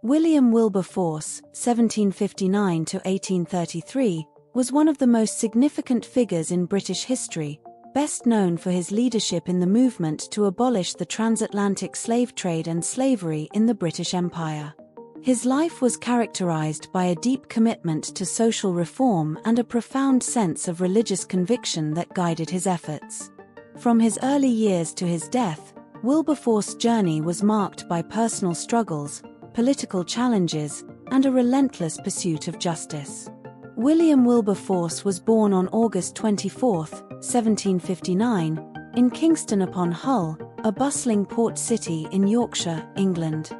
William Wilberforce, 1759 to 1833, was one of the most significant figures in British history, best known for his leadership in the movement to abolish the transatlantic slave trade and slavery in the British Empire. His life was characterized by a deep commitment to social reform and a profound sense of religious conviction that guided his efforts. From his early years to his death, Wilberforce's journey was marked by personal struggles, political challenges, and a relentless pursuit of justice. William Wilberforce was born on August 24, 1759, in Kingston upon Hull, a bustling port city in Yorkshire, England.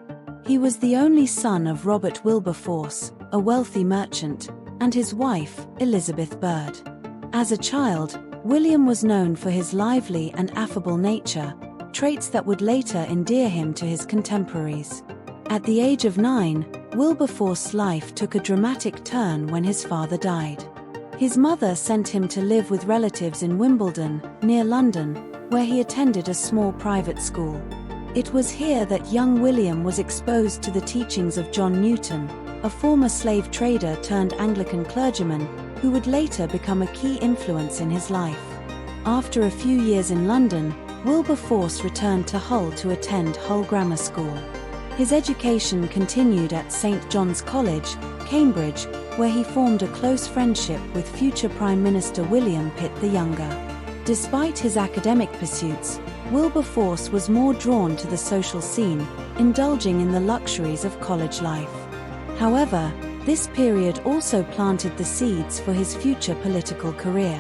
He was the only son of Robert Wilberforce, a wealthy merchant, and his wife, Elizabeth Bird. As a child, William was known for his lively and affable nature, traits that would later endear him to his contemporaries. At the age of 9, Wilberforce's life took a dramatic turn when his father died. His mother sent him to live with relatives in Wimbledon, near London, where he attended a small private school. It was here that young William was exposed to the teachings of John Newton, a former slave trader turned Anglican clergyman, who would later become a key influence in his life. After a few years in London, Wilberforce returned to Hull to attend Hull Grammar School. His education continued at St. John's College, Cambridge, where he formed a close friendship with future Prime Minister William Pitt the Younger. Despite his academic pursuits, Wilberforce was more drawn to the social scene, indulging in the luxuries of college life. However, this period also planted the seeds for his future political career.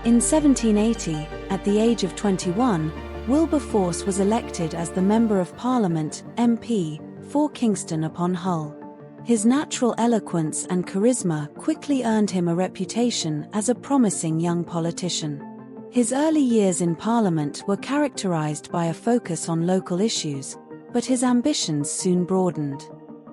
In 1780, at the age of 21, Wilberforce was elected as the Member of Parliament, MP, for Kingston upon Hull. His natural eloquence and charisma quickly earned him a reputation as a promising young politician. His early years in Parliament were characterized by a focus on local issues, but his ambitions soon broadened.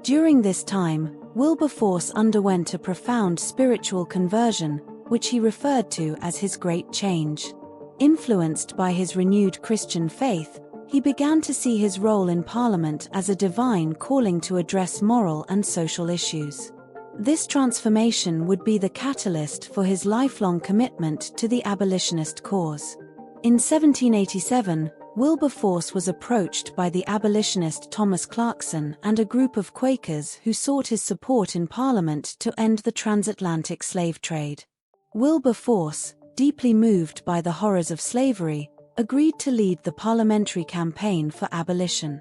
During this time, Wilberforce underwent a profound spiritual conversion, which he referred to as his Great Change. Influenced by his renewed Christian faith, he began to see his role in Parliament as a divine calling to address moral and social issues. This transformation would be the catalyst for his lifelong commitment to the abolitionist cause. In 1787, Wilberforce was approached by the abolitionist Thomas Clarkson and a group of Quakers who sought his support in Parliament to end the transatlantic slave trade. Wilberforce, deeply moved by the horrors of slavery, agreed to lead the parliamentary campaign for abolition.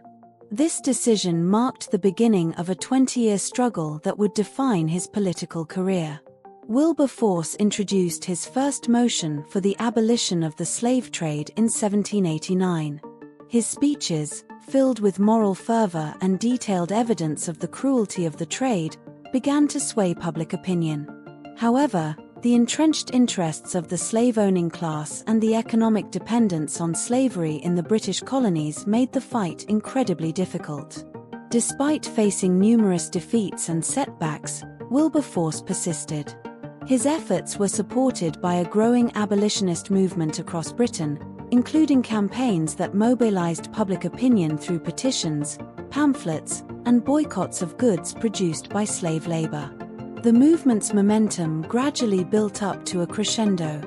This decision marked the beginning of a 20-year struggle that would define his political career. Wilberforce introduced his first motion for the abolition of the slave trade in 1789. His speeches, filled with moral fervor and detailed evidence of the cruelty of the trade, began to sway public opinion. However, the entrenched interests of the slave-owning class and the economic dependence on slavery in the British colonies made the fight incredibly difficult. Despite facing numerous defeats and setbacks, Wilberforce persisted. His efforts were supported by a growing abolitionist movement across Britain, including campaigns that mobilized public opinion through petitions, pamphlets, and boycotts of goods produced by slave labor. The movement's momentum gradually built up to a crescendo.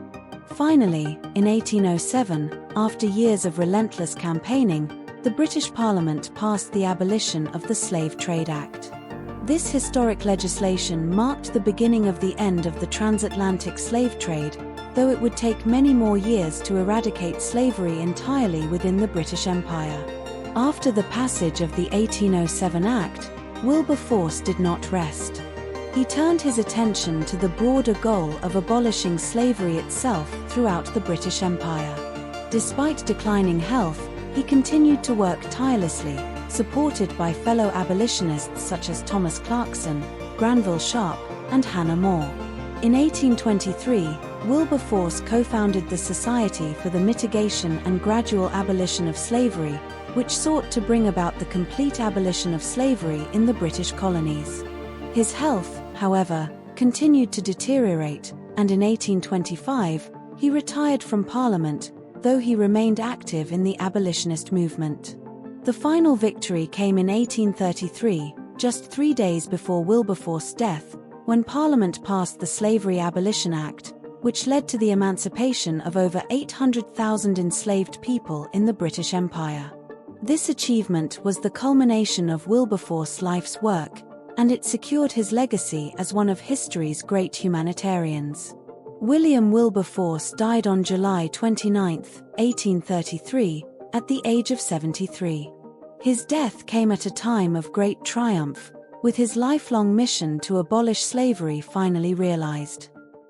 Finally, in 1807, after years of relentless campaigning, the British Parliament passed the Abolition of the Slave Trade Act. This historic legislation marked the beginning of the end of the transatlantic slave trade, though it would take many more years to eradicate slavery entirely within the British Empire. After the passage of the 1807 Act, Wilberforce did not rest. He turned his attention to the broader goal of abolishing slavery itself throughout the British Empire. Despite declining health, he continued to work tirelessly, supported by fellow abolitionists such as Thomas Clarkson, Granville Sharp, and Hannah More. In 1823, Wilberforce co-founded the Society for the Mitigation and Gradual Abolition of Slavery, which sought to bring about the complete abolition of slavery in the British colonies. His health, however, continued to deteriorate, and in 1825, he retired from Parliament, though he remained active in the abolitionist movement. The final victory came in 1833, just 3 days before Wilberforce's death, when Parliament passed the Slavery Abolition Act, which led to the emancipation of over 800,000 enslaved people in the British Empire. This achievement was the culmination of Wilberforce's life's work, and it secured his legacy as one of history's great humanitarians. William Wilberforce died on July 29, 1833, at the age of 73. His death came at a time of great triumph, with his lifelong mission to abolish slavery finally realized.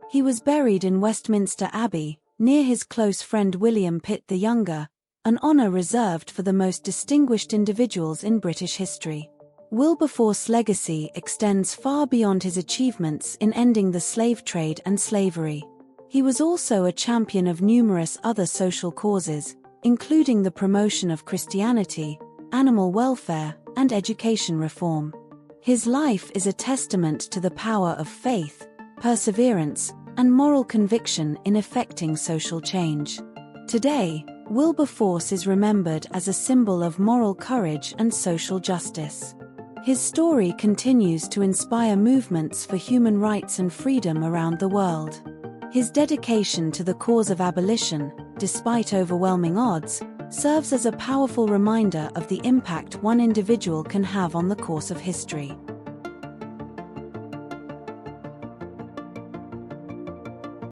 He was buried in Westminster Abbey, near his close friend William Pitt the Younger, an honor reserved for the most distinguished individuals in British history. Wilberforce's legacy extends far beyond his achievements in ending the slave trade and slavery. He was also a champion of numerous other social causes, including the promotion of Christianity, animal welfare, and education reform. His life is a testament to the power of faith, perseverance, and moral conviction in effecting social change. Today, Wilberforce is remembered as a symbol of moral courage and social justice. His story continues to inspire movements for human rights and freedom around the world. His dedication to the cause of abolition, despite overwhelming odds, serves as a powerful reminder of the impact one individual can have on the course of history.